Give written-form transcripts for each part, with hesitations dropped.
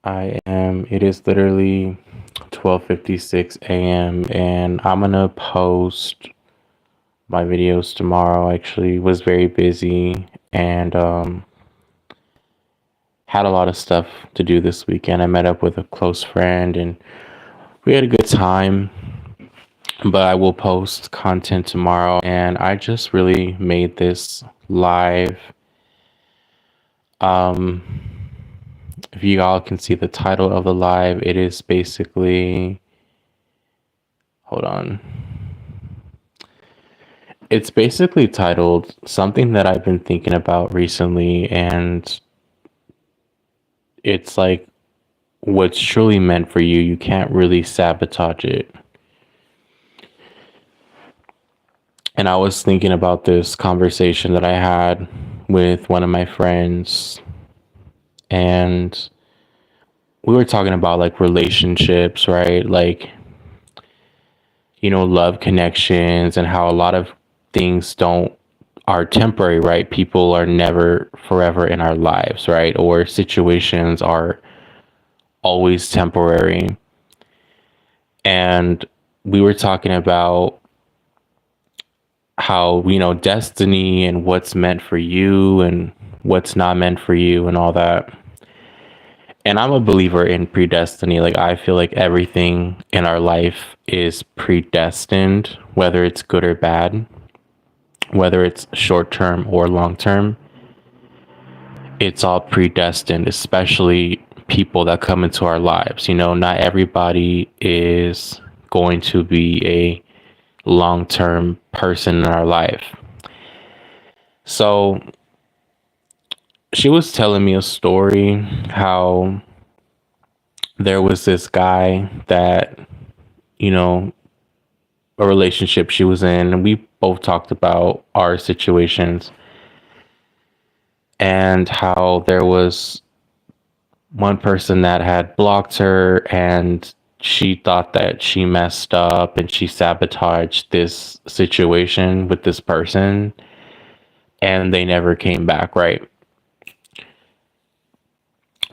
It is literally 12:56 a.m. and I'm gonna post my videos tomorrow. I actually was very busy and had a lot of stuff to do this weekend. I met up with a close friend and we had a good time, but I will post content tomorrow and I just really made this live. Um if you all can see the title of the live, it is basically, hold on. It's basically titled something that I've been thinking about recently, and it's like what's truly meant for you, you can't really sabotage it. And I was thinking about this conversation that I had with one of my friends, and we were talking about like relationships, right? Like, love connections and how a lot of things don't are temporary, right? People are never forever in our lives, right? Or situations are always temporary. And we were talking about how, destiny and what's meant for you and what's not meant for you and all that. And I'm a believer in predestiny. Like, I feel like everything in our life is predestined, whether it's good or bad, whether it's short term or long term. It's all predestined, especially people that come into our lives. Not everybody is going to be a long term person in our life. So she was telling me a story how there was this guy that, you know, a relationship she was in, and we both talked about our situations and how there was one person that had blocked her and she thought that she messed up and she sabotaged this situation with this person and they never came back, right?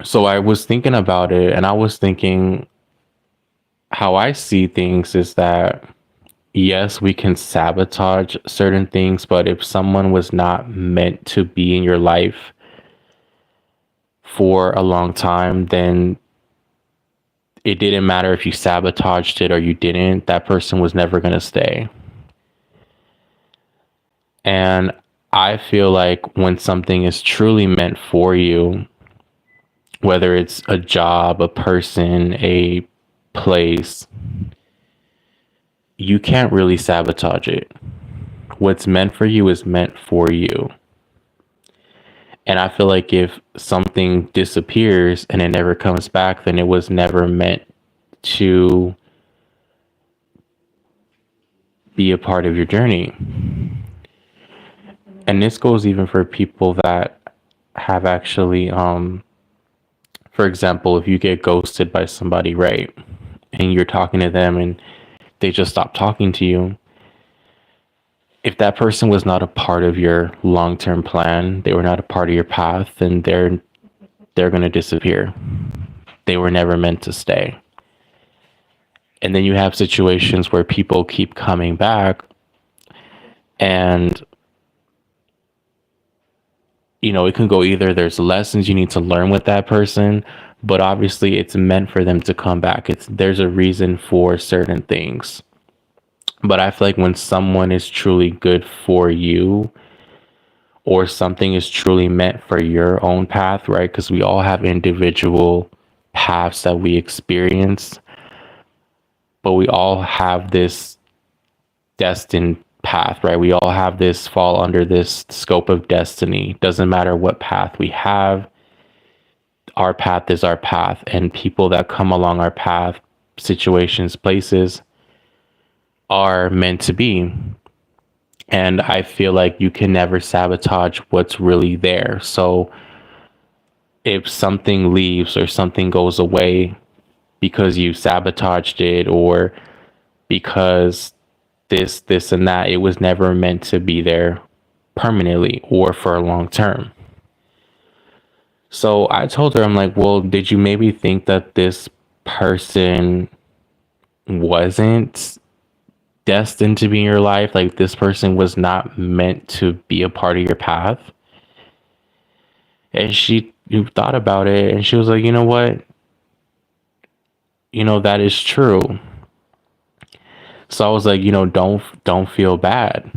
So I was thinking about it and I was thinking how I see things is that yes, we can sabotage certain things, but if someone was not meant to be in your life for a long time, then it didn't matter if you sabotaged it or you didn't, that person was never going to stay. And I feel like when something is truly meant for you, whether it's a job, a person, a place, you can't really sabotage it. What's meant for you is meant for you. And I feel like if something disappears and it never comes back, then it was never meant to be a part of your journey. And this goes even for people that have actually, for example, if you get ghosted by somebody, right? And you're talking to them and they just stop talking to you. If that person was not a part of your long-term plan, they were not a part of your path, then they're going to disappear. They were never meant to stay. And then you have situations where people keep coming back and it can go either there's lessons you need to learn with that person, but obviously it's meant for them to come back. There's a reason for certain things. But I feel like when someone is truly good for you or something is truly meant for your own path, right? Because we all have individual paths that we experience, but we all have this destined path, right? We all have this fall under this scope of destiny. Doesn't matter what path we have, our path is our path, and people that come along our path, situations, places, are meant to be. And I feel like you can never sabotage what's really there. So if something leaves or something goes away because you sabotaged it or because this and that, it was never meant to be there permanently or for a long term. So I told her, I'm like, well, did you maybe think that this person wasn't destined to be in your life? Like this person was not meant to be a part of your path? And she you thought about it and she was like, you know what? That is true. So I was like, don't feel bad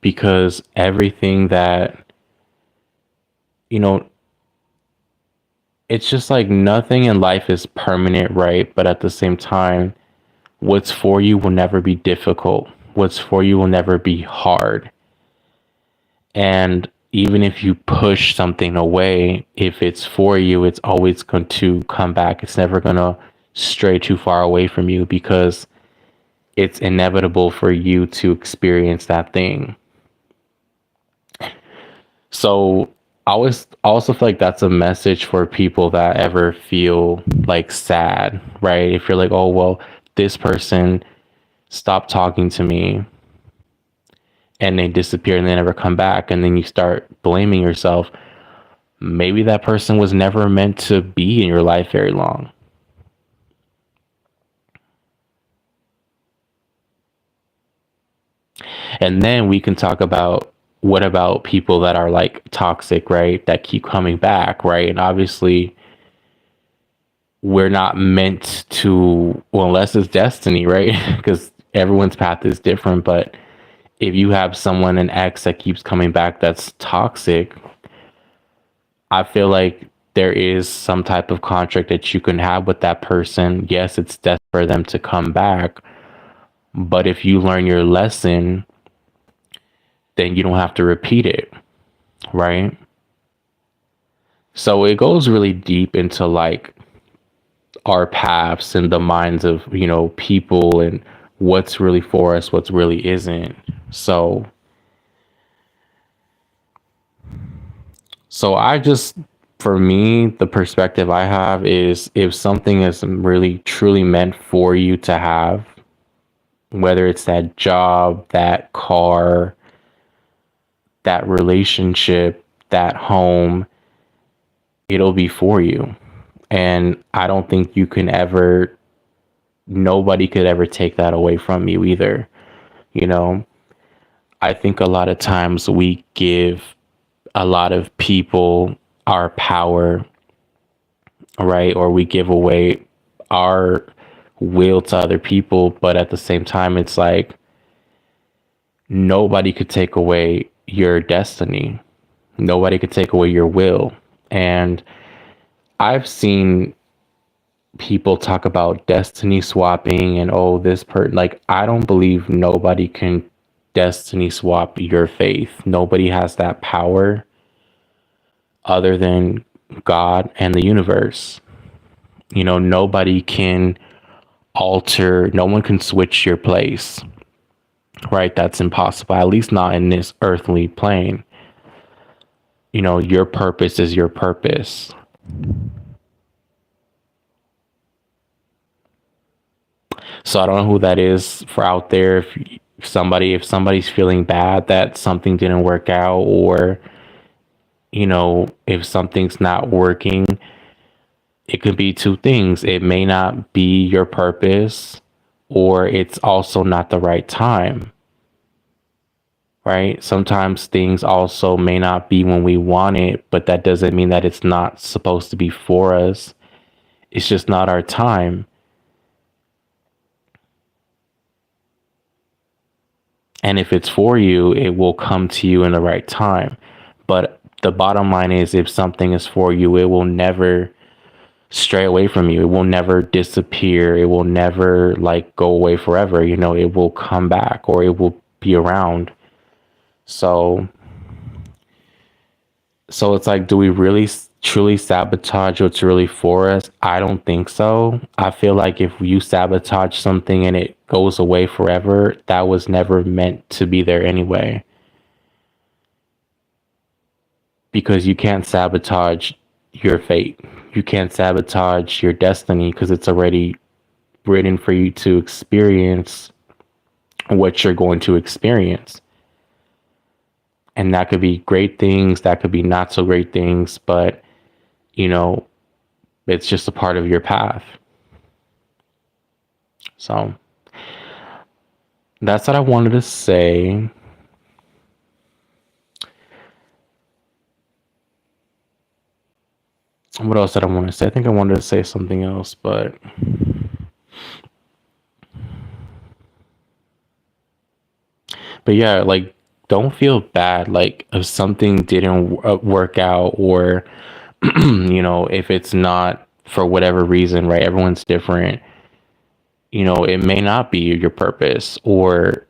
because everything that, you know, it's just like nothing in life is permanent, right? But at the same time, what's for you will never be difficult. What's for you will never be hard. And even if you push something away, if it's for you, it's always going to come back. It's never going to stray too far away from you because it's inevitable for you to experience that thing. So I always also feel like that's a message for people that ever feel like sad, right? If you're like, oh, well, this person stopped talking to me and they disappear and they never come back, and then you start blaming yourself. Maybe that person was never meant to be in your life very long. And then we can talk about what about people that are like toxic, right? That keep coming back, right? And obviously, we're not meant to, well, unless it's destiny, right? Because everyone's path is different. But if you have someone, an ex that keeps coming back that's toxic, I feel like there is some type of contract that you can have with that person. Yes, it's death for them to come back. But if you learn your lesson, then you don't have to repeat it, right? So it goes really deep into like our paths and the minds of, people and what's really for us, what's really isn't. So I just, for me, the perspective I have is if something is really truly meant for you to have, whether it's that job, that car, that relationship, that home, it'll be for you. And I don't think you can ever, nobody could ever take that away from you either. You know, I think a lot of times we give a lot of people our power, right? Or we give away our will to other people. But at the same time, it's like nobody could take away your destiny. Nobody could take away your will. And I've seen people talk about destiny swapping and oh, this like I don't believe nobody can destiny swap your faith. Nobody has that power other than God and the universe. Nobody can alter, no one can switch your place, right? That's impossible, at least not in this earthly plane. Your purpose is your purpose. So I don't know who that is for out there. If somebody's feeling bad that something didn't work out, or if something's not working, it could be two things. It may not be your purpose, or it's also not the right time, right? Sometimes things also may not be when we want it, but that doesn't mean that it's not supposed to be for us. It's just not our time. And if it's for you, it will come to you in the right time. But the bottom line is, if something is for you, it will never stray away from you. It will never disappear. It will never like go away forever. It will come back, or it will be around. So it's like, do we really truly sabotage what's really for us? I don't think so. I feel like if you sabotage something and it goes away forever, that was never meant to be there anyway. Because you can't sabotage your fate. You can't sabotage your destiny because it's already written for you to experience what you're going to experience. And that could be great things, that could be not so great things, but you know, it's just a part of your path. So that's what I wanted to say. What else did I want to say? I think I wanted to say something else, but yeah, like don't feel bad like if something didn't work out, or if it's not for whatever reason, right? Everyone's different. It may not be your purpose, or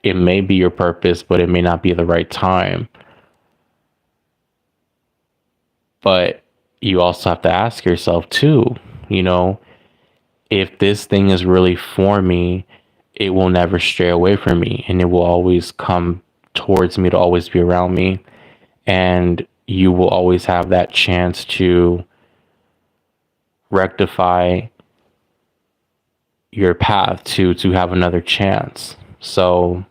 it may be your purpose, but it may not be the right time. But you also have to ask yourself too, you know, if this thing is really for me, it will never stray away from me, and it will always come towards me, to always be around me. And you will always have that chance to rectify your path, to have another chance. So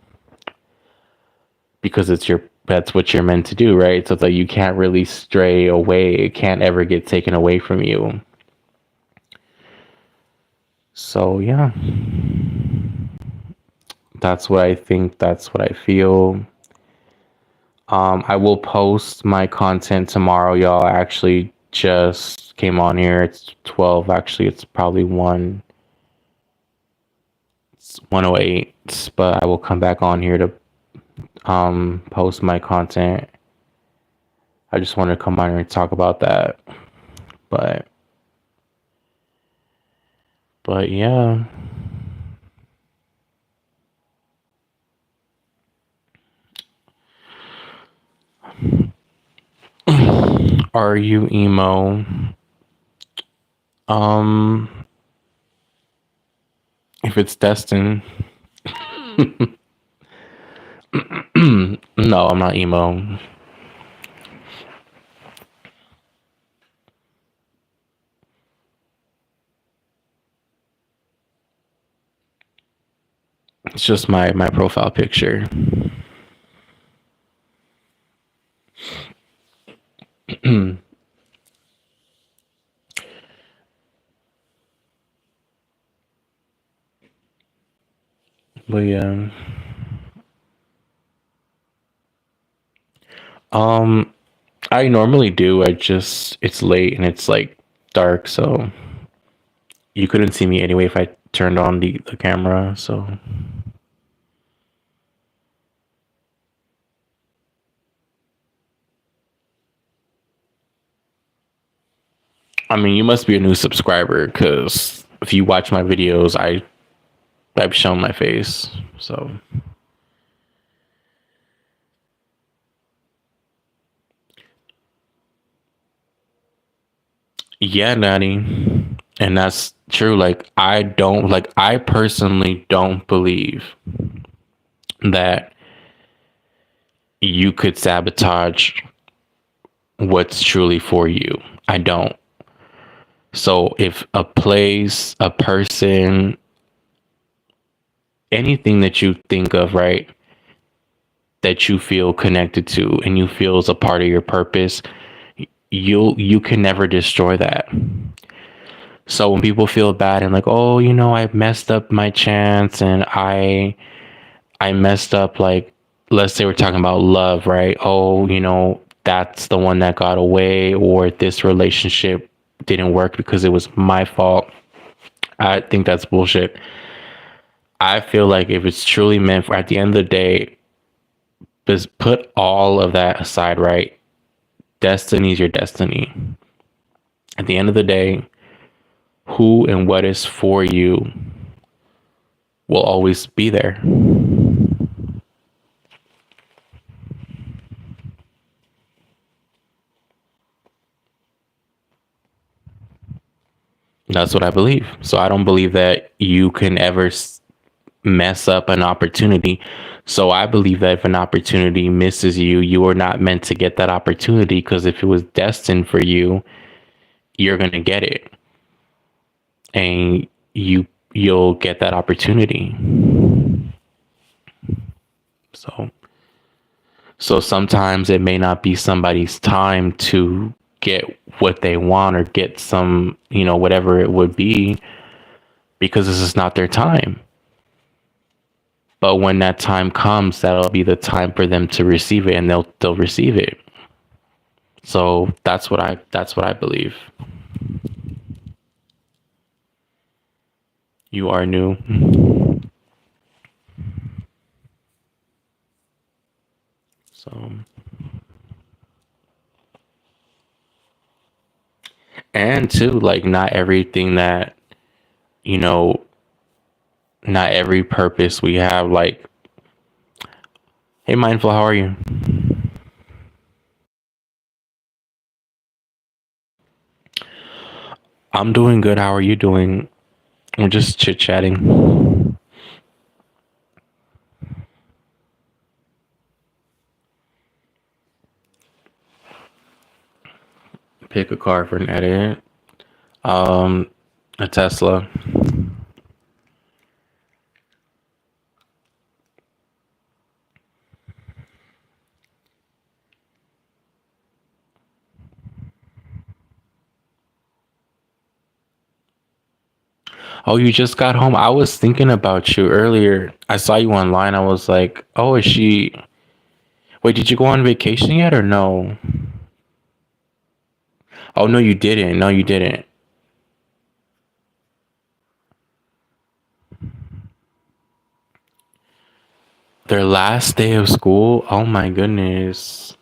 because that's what you're meant to do, right? So it's like you can't really stray away. It can't ever get taken away from you. So yeah, that's what I think. That's what I feel. I will post my content tomorrow, y'all. I actually just came on here. It's 12. Actually, it's probably 1. It's 1:08. But I will come back on here to post my content. I just wanted to come on here and talk about that. But yeah. Are you emo? If it's destined. No, I'm not emo. It's just my profile picture. But yeah. I normally do. It's late and it's like dark, so you couldn't see me anyway if I turned on the camera. So I mean, you must be a new subscriber, because if you watch my videos, I've shown my face. So yeah, Natty. And that's true. Like I personally don't believe that you could sabotage what's truly for you. I don't. So if a place, a person, anything that you think of, right, that you feel connected to and you feel is a part of your purpose, you can never destroy that. So when people feel bad and like, oh, I messed up my chance, and I messed up, like, let's say we're talking about love, right? Oh, that's the one that got away, or this relationship didn't work because it was my fault. I think that's bullshit. I feel like if it's truly meant for, at the end of the day, just put all of that aside, right? Destiny is your destiny. At the end of the day, who and what is for you will always be there. That's what I believe. So I don't believe that you can ever mess up an opportunity. So I believe that if an opportunity misses you, you are not meant to get that opportunity, because if it was destined for you, you're going to get it. And you'll get that opportunity. So sometimes it may not be somebody's time to get what they want or get some, whatever it would be, because this is not their time. But when that time comes, that'll be the time for them to receive it, and they'll receive it. So that's what I believe. You are new. So, and too, like, not everything that, you know, not every purpose we have, like, hey, Mindful, how are you? I'm doing good. How are you doing? We're just chit chatting. Pick a car for an edit. Um, a Tesla. Oh, you just got home. I was thinking about you earlier. I saw you online. I was like, oh, is she? Wait, did you go on vacation yet or no? Oh, no, you didn't. No, you didn't. Their last day of school? Oh my goodness.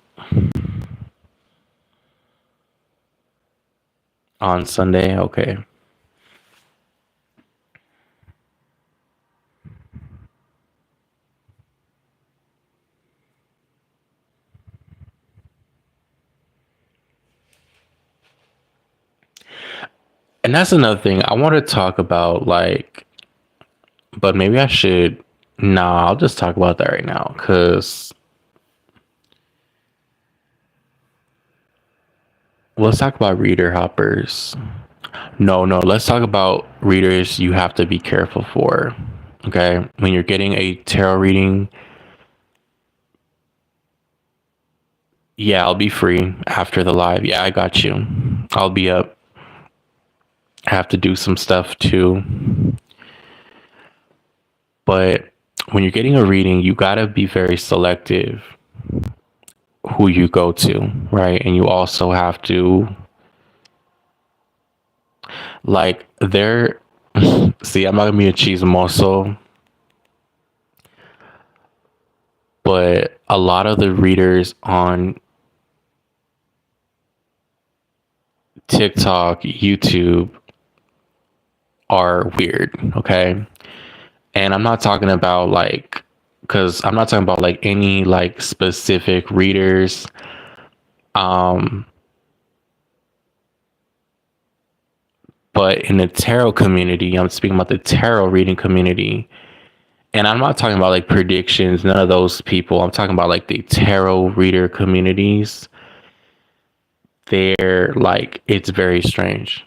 On Sunday? Okay. And that's another thing I want to talk about, like, but maybe I should. Nah, I'll just talk about that right now. Because let's talk about reader hoppers. No, no, let's talk about readers you have to be careful for. Okay. When you're getting a tarot reading, yeah, I'll be free after the live. Yeah, I got you. I'll be up. I have to do some stuff too. But when you're getting a reading, you got to be very selective who you go to, right? And you also have to, like, there. See, I'm not gonna be a chismoso, but a lot of the readers on TikTok, YouTube are weird, okay? And I'm not talking about, like, because I'm not talking about like any like specific readers. Um, but in the tarot community, I'm speaking about the tarot reading community. And I'm not talking about like predictions, none of those people. I'm talking about like the tarot reader communities. They're like, it's very strange.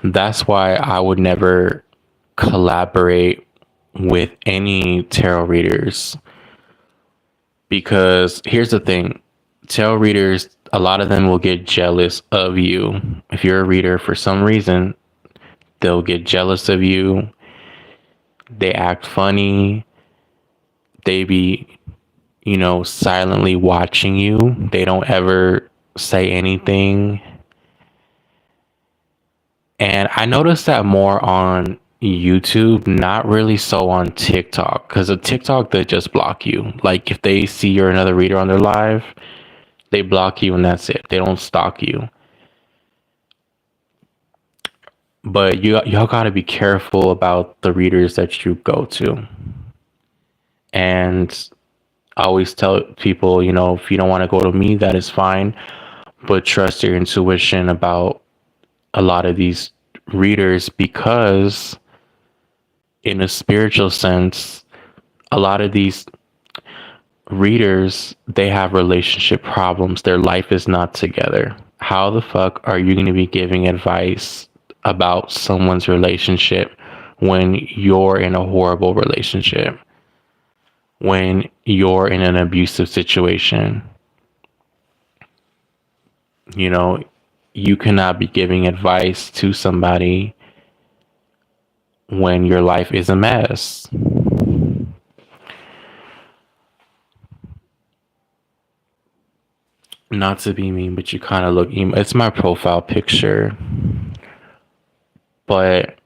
That's why I would never collaborate with any tarot readers, because here's the thing, tarot readers, a lot of them will get jealous of you. If you're a reader, for some reason they'll get jealous of you. They act funny. They be, silently watching you. They don't ever say anything. And I noticed that more on YouTube, not really so on TikTok. Because of TikTok, they just block you. Like, if they see you're another reader on their live, they block you and that's it. They don't stalk you. But y'all gotta be careful about the readers that you go to. And I always tell people, if you don't want to go to me, that is fine. But trust your intuition about a lot of these readers, because in a spiritual sense, a lot of these readers, they have relationship problems. Their life is not together. How the fuck are you going to be giving advice about someone's relationship when you're in a horrible relationship, when you're in an abusive situation. You know, you cannot be giving advice to somebody when your life is a mess. Not to be mean, but you kind of look emo. It's my profile picture, but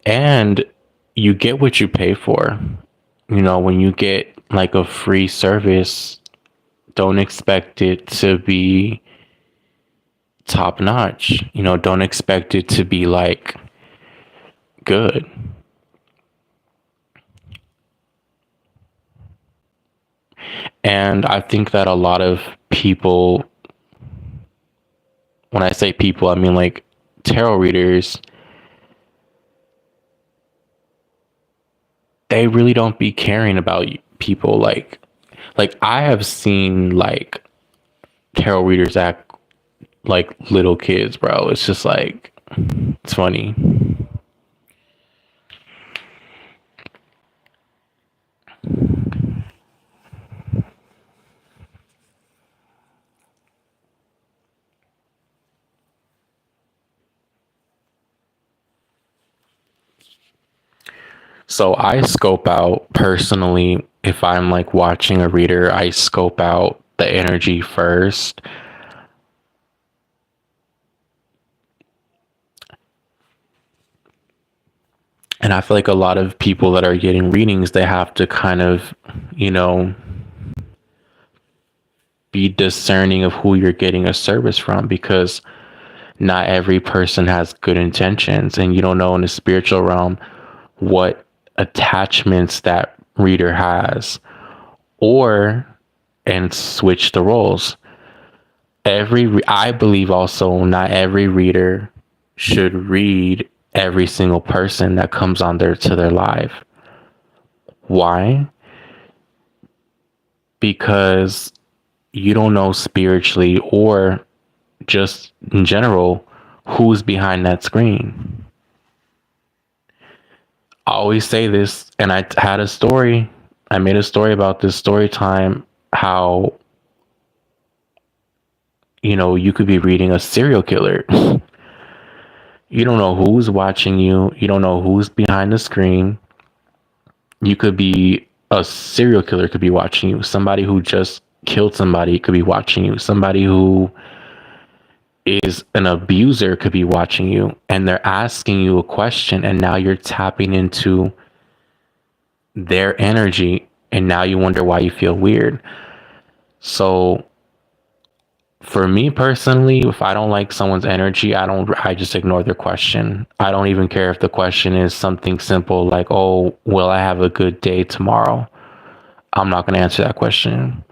and you get what you pay for. You know, when you get like a free service, don't expect it to be top notch. You know, don't expect it to be like good. And I think that a lot of people, when I say people, I mean like tarot readers, they really don't be caring about people. Like I have seen like tarot readers act like little kids, bro. It's just like, it's funny. So I scope out personally, if I'm like watching a reader, I scope out the energy first. And I feel like a lot of people that are getting readings, they have to kind of, you know, be discerning of who you're getting a service from, because not every person has good intentions, and you don't know in the spiritual realm what attachments that reader has. Or, and switch the roles, I believe also not every reader should read every single person that comes on there to their live. Why? Because you don't know spiritually or just in general who's behind that screen. I always say this, and I had a story. I made a story about this story time, how, you know, you could be reading a serial killer. You don't know who's watching you. You don't know who's behind the screen. You could be a serial killer could be watching you. Somebody who just killed somebody could be watching you. Somebody who is an abuser could be watching you, and they're asking you a question, and now you're tapping into their energy, and now you wonder why you feel weird. So for me personally, if I don't like someone's energy, I just ignore their question. I don't even care if the question is something simple like, oh, will I have a good day tomorrow? I'm not going to answer that question,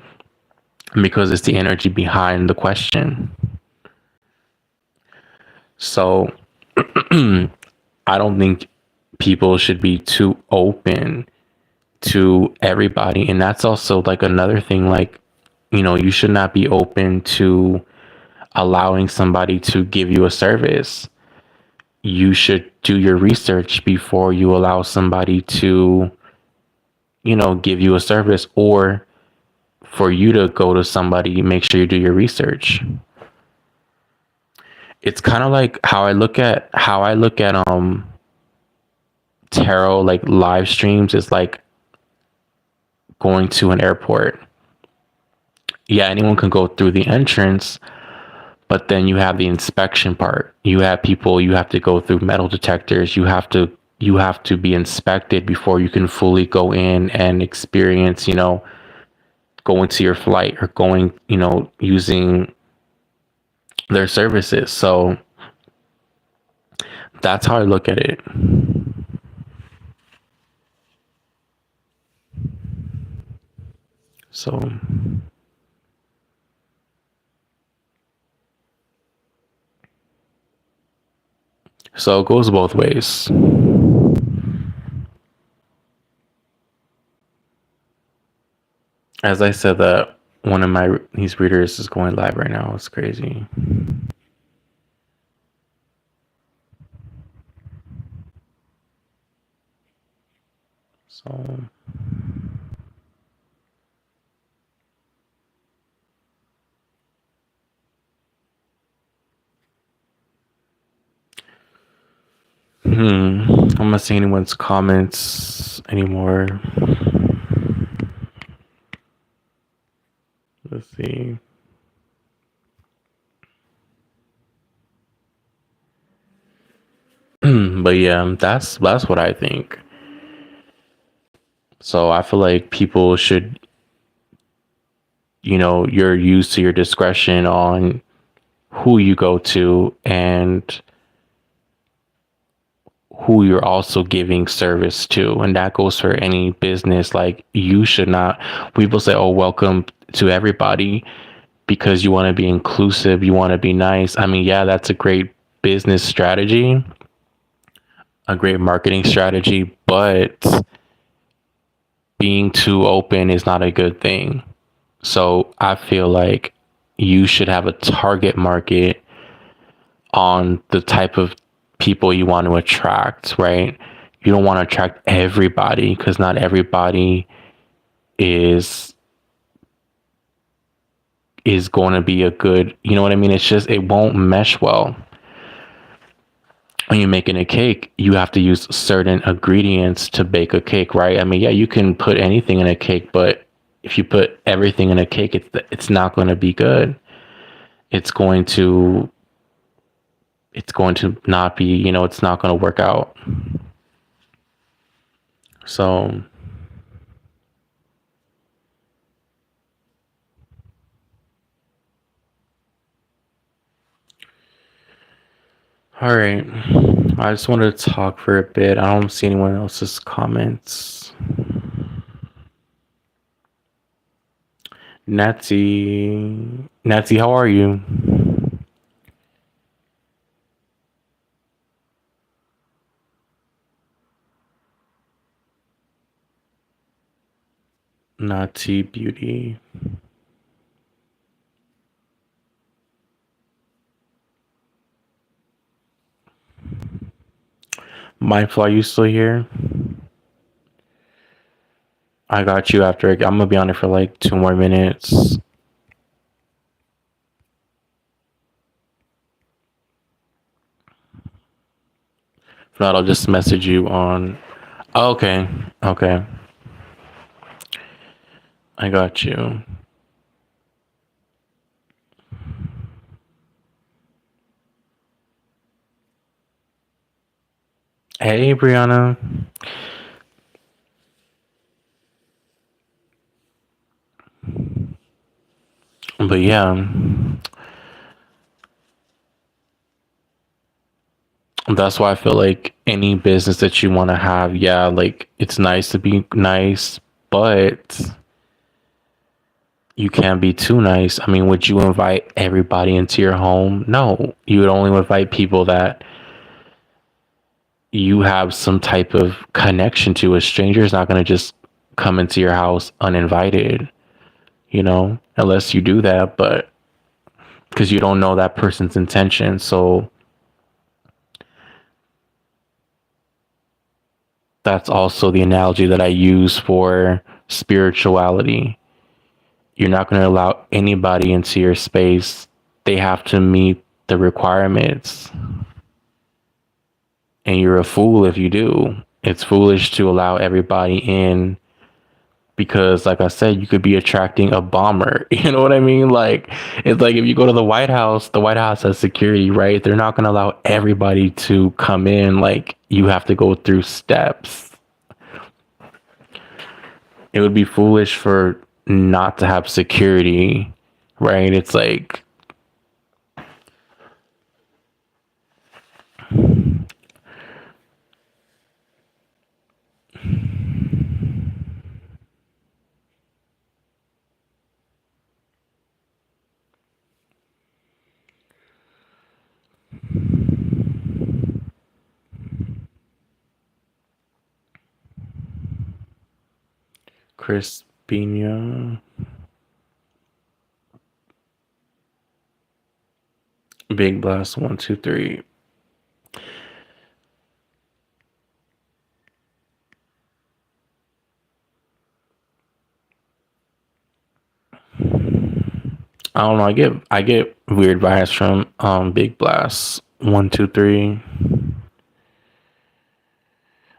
because it's the energy behind the question. So I don't think people should be too open to everybody. And that's also like another thing, like, you know, you should not be open to allowing somebody to give you a service. You should do your research before you allow somebody to, you know, give you a service, or for you to go to somebody, make sure you do your research. It's kind of like how I look at tarot like live streams is like going to an airport. Yeah, anyone can go through the entrance, but then you have the inspection part. You have people, you have to go through metal detectors. You have to be inspected before you can fully go in and experience, you know, go into your flight or going, you know, using their services. So that's how I look at it. So it goes both ways. As I said, that one of my these readers is going live right now. It's crazy. So, I'm not seeing anyone's comments anymore. Let's see. But yeah, that's what I think. So I feel like people should, you're used to your discretion on who you go to and who you're also giving service to. And that goes for any business. Like, you should not, people say, oh, welcome to everybody, because you want to be inclusive, you want to be nice. I mean, yeah, that's a great business strategy, a great marketing strategy, but being too open is not a good thing. So I feel like you should have a target market on the type of people you want to attract, right? You don't want to attract everybody, because not everybody is going to be a good, you know what I mean? It's just, it won't mesh well. When you're making a cake, you have to use certain ingredients to bake a cake, right? I mean, yeah, you can put anything in a cake, but if you put everything in a cake, it's not going to be good. It's going to not be, it's not going to work out. So, all right. I just wanted to talk for a bit. I don't see anyone else's comments. Natsy, how are you? Natsy Beauty. Mindful, are you still here? I got you after. I'm gonna be on it for like 2 more minutes. If not, I'll just message you on. Oh, okay. Okay. I got you. Hey, Brianna. But yeah, that's why I feel like any business that you want to have, yeah, like, it's nice to be nice, but you can't be too nice. I mean, would you invite everybody into your home? No, you would only invite people that you have some type of connection to. A stranger is not going to just come into your house uninvited, unless you do that, but because you don't know that person's intention. So that's also the analogy that I use for spirituality. You're not going to allow anybody into your space. They have to meet the requirements. And you're a fool if you do. It's foolish to allow everybody in, because, like I said, you could be attracting a bomber. You know what I mean? Like, it's like if you go to the White House has security, right? They're not going to allow everybody to come in. Like, you have to go through steps. It would be foolish for not to have security, right? It's like, Crispina, Big Blast 123. I don't know. I get weird vibes from Big Blast 123.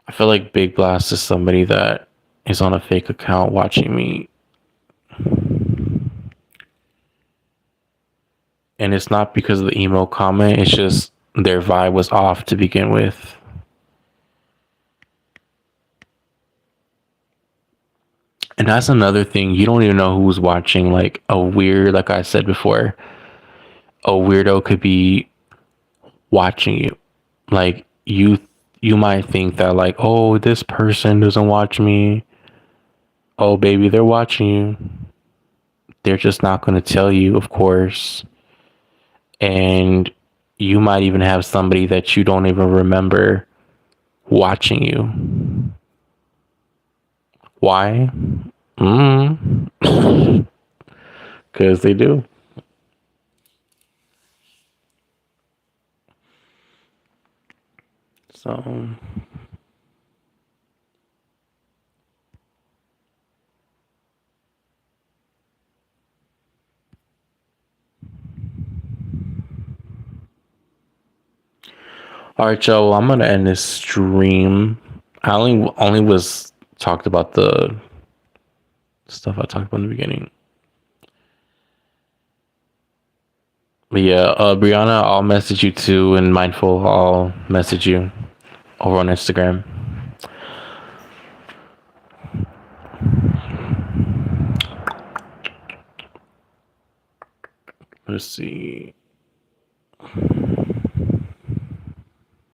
I feel like Big Blast is somebody that is on a fake account watching me, and it's not because of the emo comment. It's just their vibe was off to begin with. And that's another thing. You don't even know who's watching. Like a weird, like I said before, a weirdo could be watching you. Like you might think that like, oh, this person doesn't watch me. Oh, baby, they're watching you. They're just not going to tell you, of course. And you might even have somebody that you don't even remember watching you. Why? Because they do. So, all right, y'all. Well, I'm gonna end this stream. I only was talked about the stuff I talked about in the beginning. But yeah, Brianna, I'll message you too, and Mindful, I'll message you over on Instagram. Let's see.